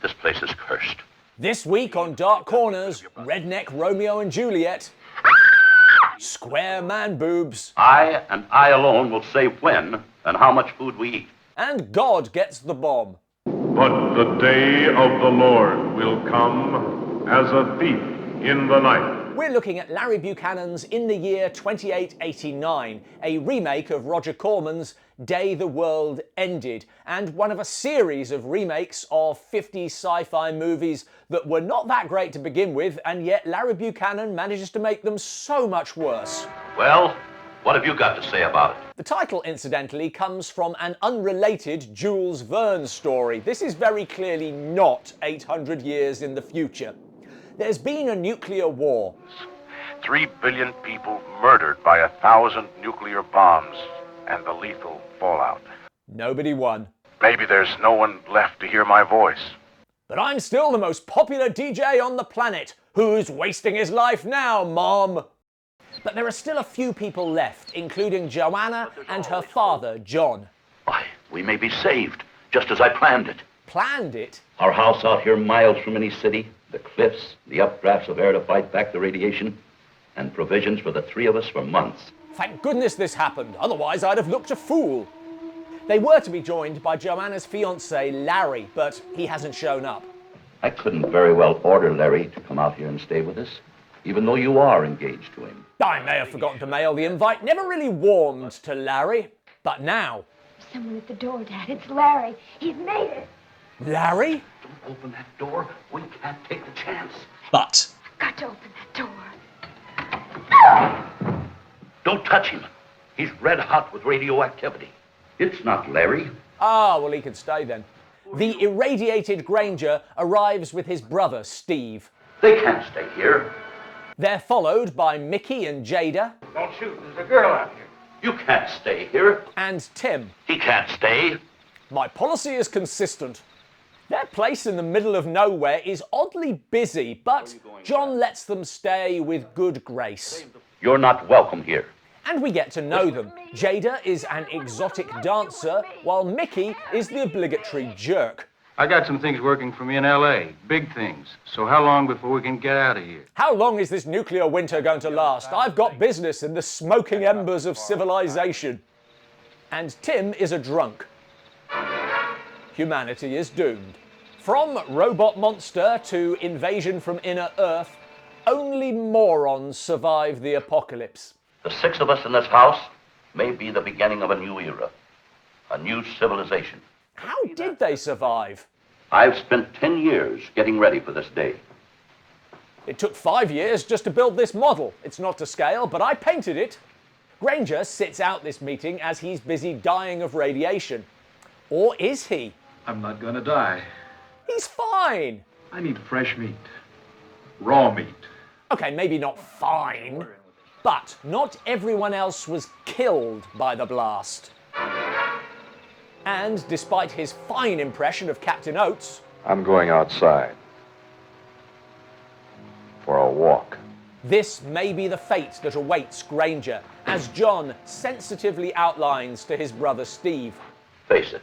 This place is cursed. This week on Dark Corners, Redneck Romeo and Juliet, Square Man Boobs, I and I alone will say when and how much food we eat. and God Gets the Bomb. But the day of the Lord will come as a thief in the night. We're looking at Larry Buchanan's In the Year 2889, a remake of Roger Corman's Day the World Ended, and one of a series of remakes of 50s sci-fi movies that were not that great to begin with, and yet Larry Buchanan manages to make them so much worse. Well, what have you got to say about it? The title, incidentally, comes from an unrelated Jules Verne story. This is very clearly not 800 years in the future. There's been a nuclear war. 3 billion people murdered by 1,000 nuclear bombs and the lethal fallout. Nobody won. Maybe there's no one left to hear my voice. But I'm still the most popular DJ on the planet. Who's wasting his life now, Mom? But there are still a few people left, including Joanna and her father, John. Why, we may be saved, just as I planned it. Planned it? Our house out here miles from any city, the cliffs, the updrafts of air to fight back the radiation, and provisions for the 3 of us for months. Thank goodness this happened, otherwise I'd have looked a fool. They were to be joined by Joanna's fiancé, Larry, but he hasn't shown up. I couldn't very well order Larry to come out here and stay with us, even though you are engaged to him. I may have forgotten to mail the invite, never really warmed to Larry, but now... Someone at the door, Dad. It's Larry. He's made it. Larry? Don't open that door. We can't take the chance. But... Got to open that door. Don't touch him. He's red hot with radioactivity. It's not Larry. Ah, well, he can stay then. The irradiated Granger arrives with his brother, Steve. They can't stay here. They're followed by Mickey and Jada. Don't shoot. There's a girl out here. You can't stay here. And Tim. He can't stay. My policy is consistent. Their place in the middle of nowhere is oddly busy, but John lets them stay with good grace. You're not welcome here. And we get to know them. Jada is an exotic dancer, while Mickey is the obligatory jerk. I got some things working for me in L.A., big things. So how long before we can get out of here? How long is this nuclear winter going to last? I've got business in the smoking embers of civilization. And Tim is a drunk. Humanity is doomed. From robot monster to invasion from inner Earth, only morons survive the apocalypse. The 6 of us in this house may be the beginning of a new era, a new civilization. How did they survive? I've spent 10 years getting ready for this day. It took 5 years just to build this model. It's not to scale, but I painted it. Granger sits out this meeting as he's busy dying of radiation. Or is he? I'm not gonna die. He's fine. I need fresh meat. Raw meat. Okay, maybe not fine, but not everyone else was killed by the blast. And despite his fine impression of Captain Oates... I'm going outside. For a walk. This may be the fate that awaits Granger, as John sensitively outlines to his brother Steve. Face it,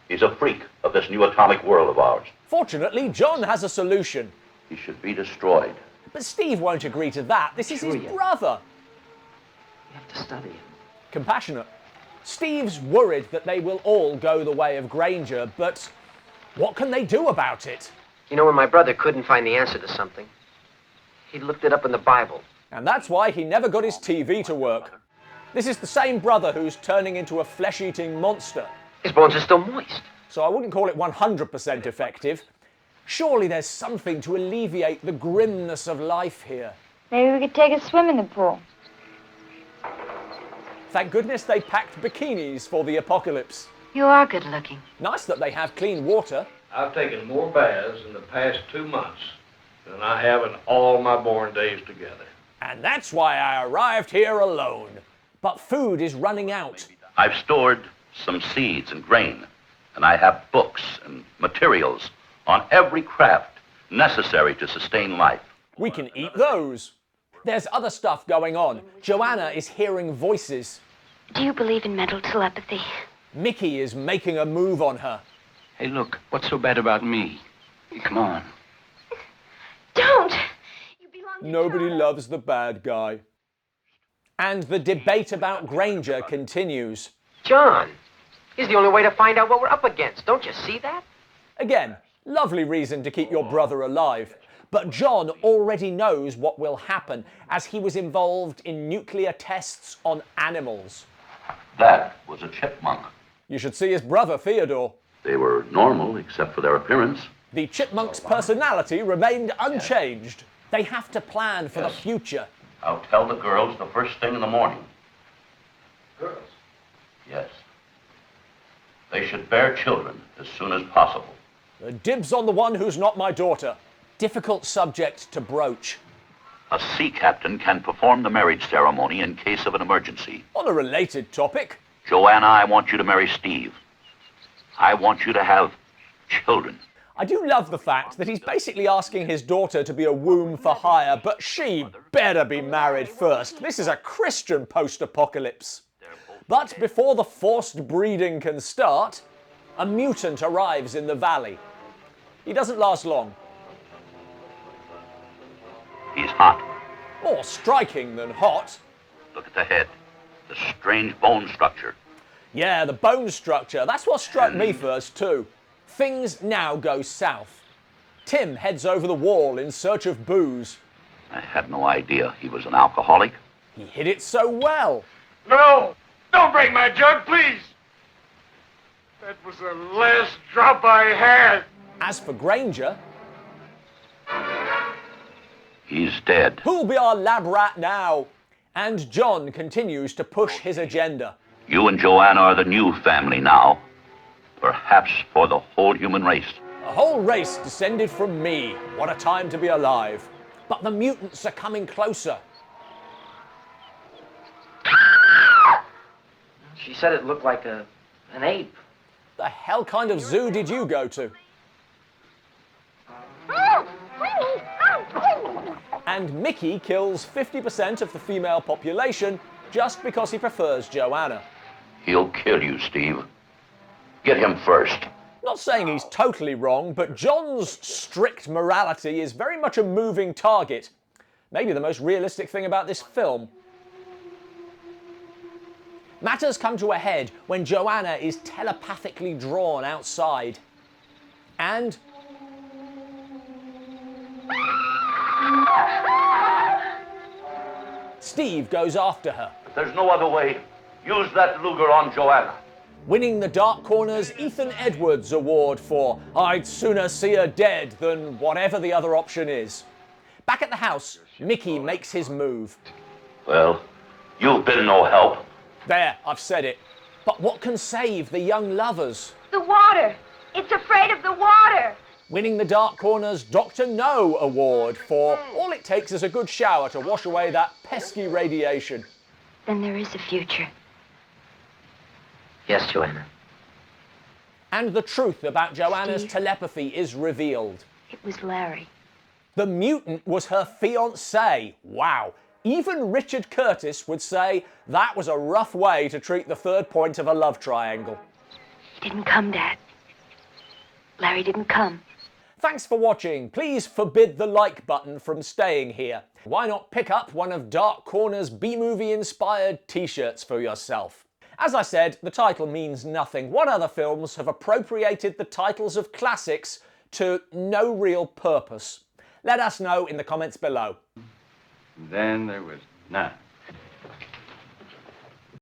he's a freak of this new atomic world of ours. Fortunately, John has a solution. He should be destroyed. But Steve won't agree to that. This is his brother. You have to study him. Compassionate. Steve's worried that they will all go the way of Granger, but what can they do about it? You know, when my brother couldn't find the answer to something, he looked it up in the Bible. And that's why he never got his TV to work. This is the same brother who's turning into a flesh-eating monster. His bones are still moist. So I wouldn't call it 100% effective. Surely there's something to alleviate the grimness of life here. Maybe we could take a swim in the pool. Thank goodness they packed bikinis for the apocalypse. You are good looking. Nice that they have clean water. I've taken more baths in the past 2 months than I have in all my born days together. And that's why I arrived here alone. But food is running out. I've stored some seeds and grain, and I have books and materials on every craft necessary to sustain life. We can eat those. There's other stuff going on. Joanna is hearing voices. Do you believe in mental telepathy? Mickey is making a move on her. Hey, look, what's so bad about me? Come on. Don't! You belong to Nobody Charles. loves the bad guy. And the debate about Granger continues. John, he's the only way to find out what we're up against. Don't you see that? Again, lovely reason to keep your brother alive. But John already knows what will happen, as he was involved in nuclear tests on animals. That was a chipmunk. You should see his brother, Theodore. They were normal, except for their appearance. The chipmunk's personality remained unchanged. They have to plan for the future. I'll tell the girls the first thing in the morning. Girls? Yes. They should bear children as soon as possible. Dibs on the one who's not my daughter. Difficult subject to broach. A sea captain can perform the marriage ceremony in case of an emergency. On a related topic, Joanna, I want you to marry Steve. I want you to have children. I do love the fact that he's basically asking his daughter to be a womb for hire, but she better be married first. This is a Christian post-apocalypse. But before the forced breeding can start, a mutant arrives in the valley. He doesn't last long. He's hot. More striking than hot. Look at the head. The strange bone structure. Yeah, the bone structure. That's what struck me first, too. Things now go south. Tim heads over the wall in search of booze. I had no idea he was an alcoholic. He hid it so well. No! Don't break my jug, please! That was the last drop I had. As for Granger, He's dead. who'll be our lab rat now? And John continues to push his agenda. You and Joanna are the new family now. Perhaps for the whole human race. A whole race descended from me. What a time to be alive. But the mutants are coming closer. She said it looked like an ape. The hell kind of zoo did you go to? And Mickey kills 50% of the female population just because he prefers Joanna. He'll kill you, Steve. Get him first. Not saying he's totally wrong, but John's strict morality is very much a moving target. Maybe the most realistic thing about this film. Matters come to a head when Joanna is telepathically drawn outside. And Steve goes after her. There's no other way. Use that Luger on Joanna. Winning the Dark Corner's Ethan Edwards Award for I'd sooner see her dead than whatever the other option is. Back at the house, Mickey makes his move. Well, you've been no help. There, I've said it. But what can save the young lovers? The water. It's afraid of the water. Winning the Dark Corner's Dr. No Award for all it takes is a good shower to wash away that pesky radiation. Then there is a future. Yes, Joanna. And the truth about Joanna's Steve. telepathy is revealed. It was Larry. The mutant was her fiancé. Wow. Even Richard Curtis would say that was a rough way to treat the third point of a love triangle. He didn't come, Dad. Larry didn't come. Thanks for watching. Please forbid the like button from staying here. Why not pick up one of Dark Corner's B-movie inspired t-shirts for yourself? As I said, the title means nothing. What other films have appropriated the titles of classics to no real purpose? Let us know in the comments below. Then there was none.